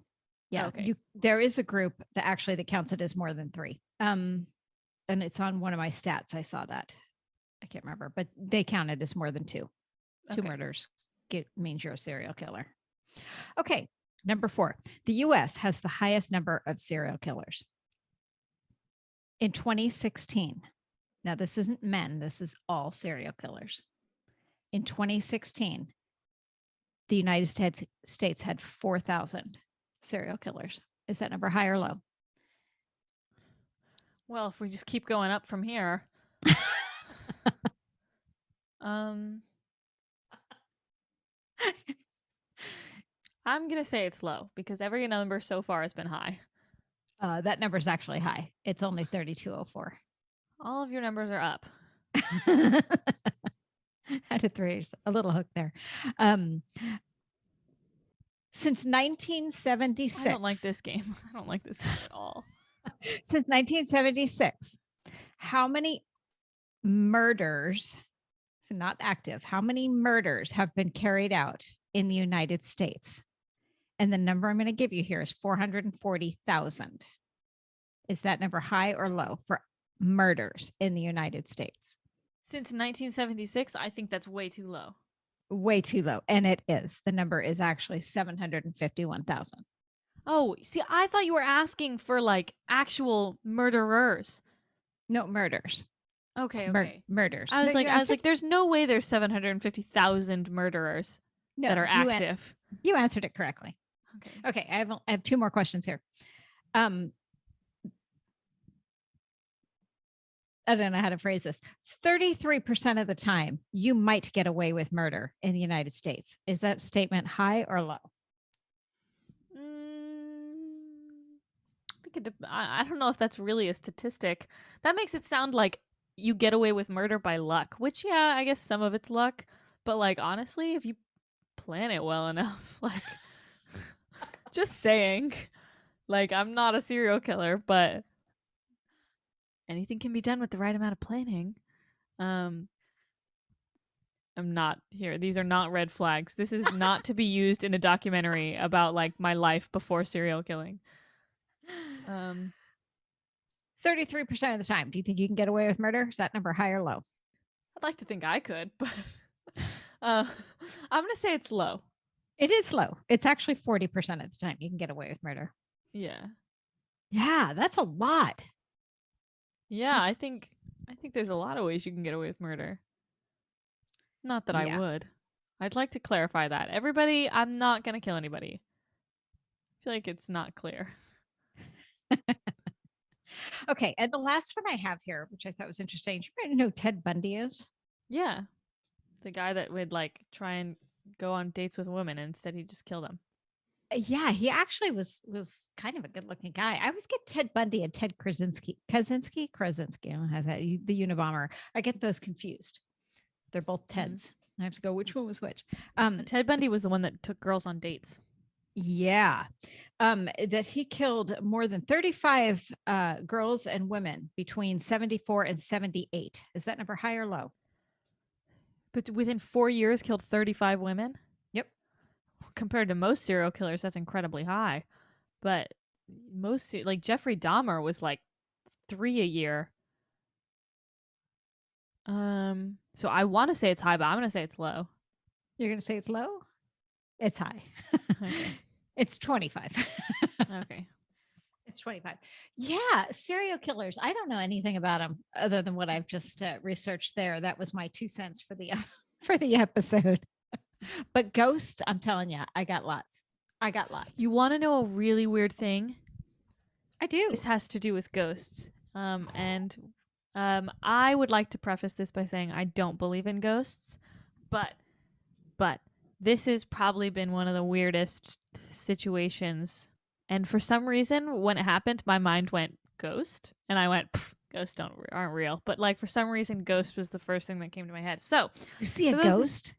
Yeah, Okay. there is a group that counts it as more than 3. And it's on one of my stats. I saw that. I can't remember, but they count it as more than 2. 2 Okay. murders means you're a serial killer. Okay, number 4. The U.S. has the highest number of serial killers. In 2016, now this isn't men, this is all serial killers. In 2016, the United States had 4,000 serial killers. Is that number high or low? Well, if we just keep going up from here, I'm gonna say it's low because every number so far has been high. That number is actually high. It's only 3,204. All of your numbers are up. Out of 3, a little hook there. Since 1976. I don't like this game. I don't like this game at all. Since 1976, how many murders, so not active, how many murders have been carried out in the United States? And the number I'm going to give you here is 440,000. Is that number high or low for murders in the United States? Since 1976, I think that's way too low. Way too low. And it is. The number is actually 751,000. Oh, see, I thought you were asking for like actual murderers. No, murders. Okay, okay. Murders. I was No, like, there's no way there's 750,000 murderers that are active. You answered it correctly. Okay. I have 2 more questions here. I don't know how to phrase this. 33% of the time, you might get away with murder in the United States. Is that statement high or low? I don't know if that's really a statistic. That makes it sound like you get away with murder by luck, which, yeah, I guess some of it's luck. But, like, honestly, if you plan it well enough, like, just saying, like, I'm not a serial killer, but anything can be done with the right amount of planning. I'm not here. These are not red flags. This is not to be used in a documentary about like my life before serial killing. 33% of the time. Do you think you can get away with murder? Is that number high or low? I'd like to think I could, but I'm gonna say it's low. It is low. It's actually 40% of the time you can get away with murder. Yeah. Yeah, that's a lot. Yeah, I think there's a lot of ways you can get away with murder. Not that I would. I'd like to clarify that. Everybody, I'm not going to kill anybody. I feel like it's not clear. Okay, and the last one I have here, which I thought was interesting. You know who Ted Bundy is? Yeah. The guy that would like try and go on dates with women and instead he just killed them. Yeah, he actually was kind of a good-looking guy. I always get Ted Bundy and Ted Krasinski. Krasinski has that the Unabomber. I get those confused. They're both Teds. I have to go which one was which. Ted Bundy was the one that took girls on dates. Yeah. That he killed more than 35 girls and women between 74 and 78. Is that number high or low? But within 4 years killed 35 women? Yep. Compared to most serial killers, that's incredibly high. But most, like Jeffrey Dahmer was like 3 a year. So I want to say it's high, but I'm going to say it's low. You're going to say it's low? It's high. Okay. It's 25. Okay. It's 25. Yeah, serial killers. I don't know anything about them other than what I've just researched there. That was my 2 cents for the episode. But ghost, I'm telling you, I got lots. You want to know a really weird thing? I do. This has to do with ghosts. And I would like to preface this by saying I don't believe in ghosts, but this has probably been one of the weirdest situations. And for some reason, when it happened, my mind went ghost, and I went, ghosts aren't real. But like for some reason, ghost was the first thing that came to my head. So You see a for those ghost?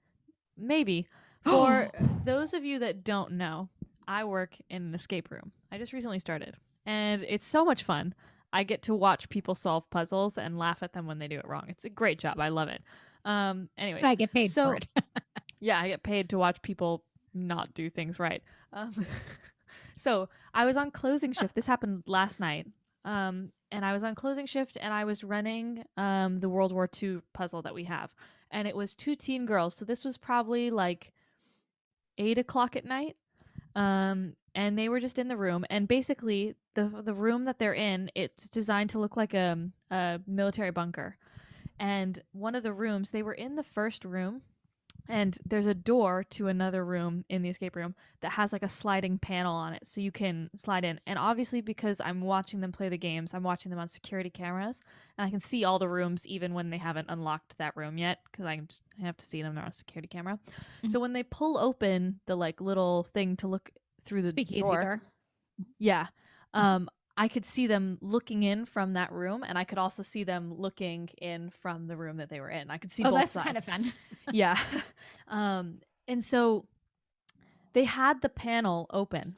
maybe for those of you that don't know, I work in an escape room. I just recently started, and it's so much fun. I get to watch people solve puzzles and laugh at them when they do it wrong. It's a great job. I love it. Anyways, I get paid for so it. yeah, I get paid to watch people not do things right. So I was on closing shift. This happened last night. And I was on closing shift, and I was running the World War II puzzle that we have, and it was 2 teen girls. So this was probably like 8 o'clock at night. And they were just in the room, and basically the room that they're in, it's designed to look like a military bunker. And one of the rooms, they were in the first room, and there's a door to another room in the escape room that has like a sliding panel on it, so you can slide in. And obviously, because I'm watching them play the games, I'm watching them on security cameras, and I can see all the rooms even when they haven't unlocked that room yet, because I have to see them on a security camera. So when they pull open the like little thing to look through the Speakeasy door, yeah, I could see them looking in from that room, and I could also see them looking in from the room that they were in. I could see both that's sides. kind of fun. Yeah. And so they had the panel open,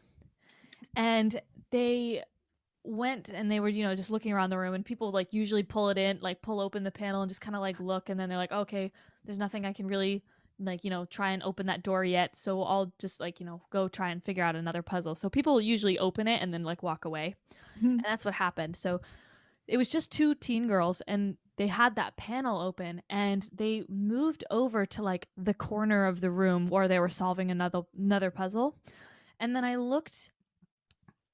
and they went and they were, just looking around the room, and people like usually pull it in, like pull open the panel and just kind of like look, and then they're like, okay, there's nothing I can really like, try and open that door yet. So I'll just like, go try and figure out another puzzle. So people usually open it and then like walk away. And that's what happened. So it was just 2 teen girls, and they had that panel open, and they moved over to like the corner of the room where they were solving another puzzle. And then I looked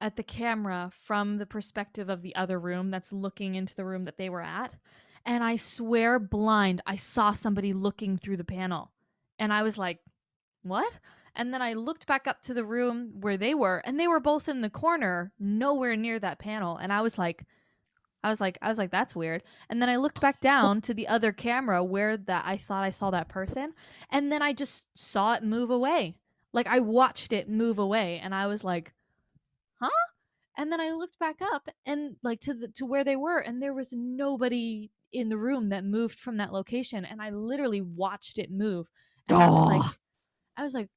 at the camera from the perspective of the other room that's looking into the room that they were at, and I swear blind, I saw somebody looking through the panel. And I was like, what? And then I looked back up to the room where they were, and they were both in the corner, nowhere near that panel. And I was like, that's weird. And then I looked back down to the other camera where that I thought I saw that person, and then I just saw it move away. Like I watched it move away, and I was like, huh? And then I looked back up and like to where they were, and there was nobody in the room that moved from that location, and I literally watched it move. And I was like,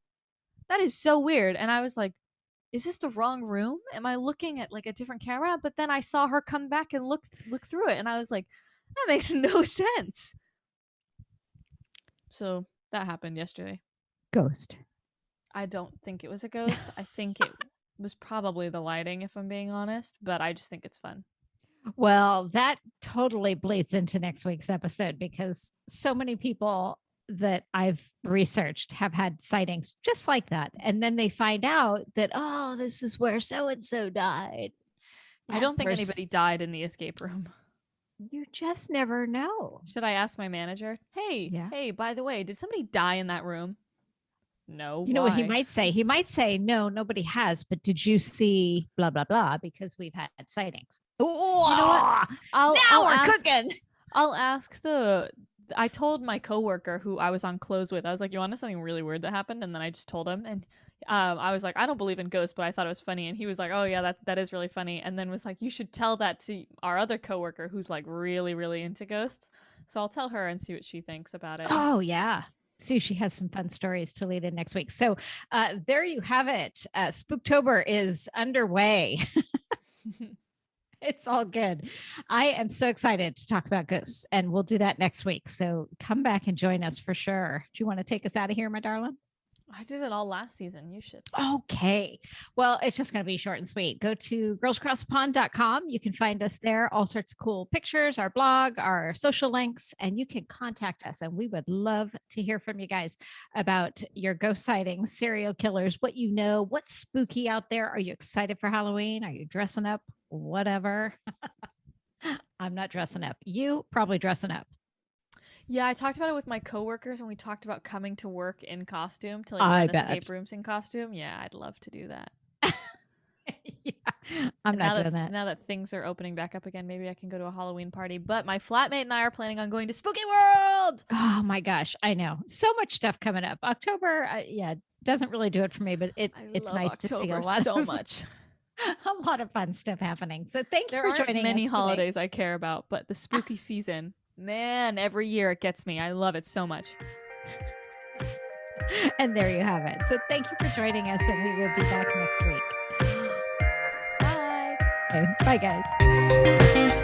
that is so weird. And I was like, is this the wrong room? Am I looking at like a different camera? But then I saw her come back and look through it, and I was like, that makes no sense. So that happened yesterday. Ghost. I don't think it was a ghost. I think it was probably the lighting, if I'm being honest, but I just think it's fun. Well, that totally bleeds into next week's episode, because so many people that I've researched have had sightings just like that. And then they find out that, oh, this is where so and so died. I don't think anybody died in the escape room. You just never know. Should I ask my manager? Hey, by the way, did somebody die in that room? No. You know what he might say? He might say, no, nobody has, but did you see blah, blah, blah? Because we've had sightings. Oh, you know what? We're cooking. I'll ask I told my coworker who I was on close with, I was like, you want to know something really weird that happened? And then I just told him, and I was like, I don't believe in ghosts, but I thought it was funny. And he was like, oh yeah, that is really funny. And then was like, you should tell that to our other coworker who's like really, really into ghosts. So I'll tell her and see what she thinks about it. Oh yeah. See, she has some fun stories to lead in next week. So there you have it. Spook-Tober is underway. It's all good. I am so excited to talk about ghosts, and we'll do that next week. So come back and join us for sure. Do you want to take us out of here, my darling? I did it all last season. You should. Okay. Well, it's just going to be short and sweet. Go to girlsacrossthepond.com. You can find us there, all sorts of cool pictures, our blog, our social links, and you can contact us. And we would love to hear from you guys about your ghost sightings, serial killers, what you know, what's spooky out there. Are you excited for Halloween? Are you dressing up? Whatever. I'm not dressing up. You probably dressing up. Yeah, I talked about it with my coworkers, and we talked about coming to work in costume to like run escape rooms in costume. Yeah, I'd love to do that. Yeah. I'm not now doing that. Now that things are opening back up again, maybe I can go to a Halloween party. But my flatmate and I are planning on going to Spooky World. Oh my gosh, I know. So much stuff coming up. October, yeah, doesn't really do it for me, but it's love nice October to see a lot so of much. a lot of fun stuff happening. So thank you There for aren't joining many us today. holidays I care about, but the spooky season, man, every year it gets me. I love it so much. And there you have it. So thank you for joining us, and we will be back next week. Bye. Okay, bye, guys.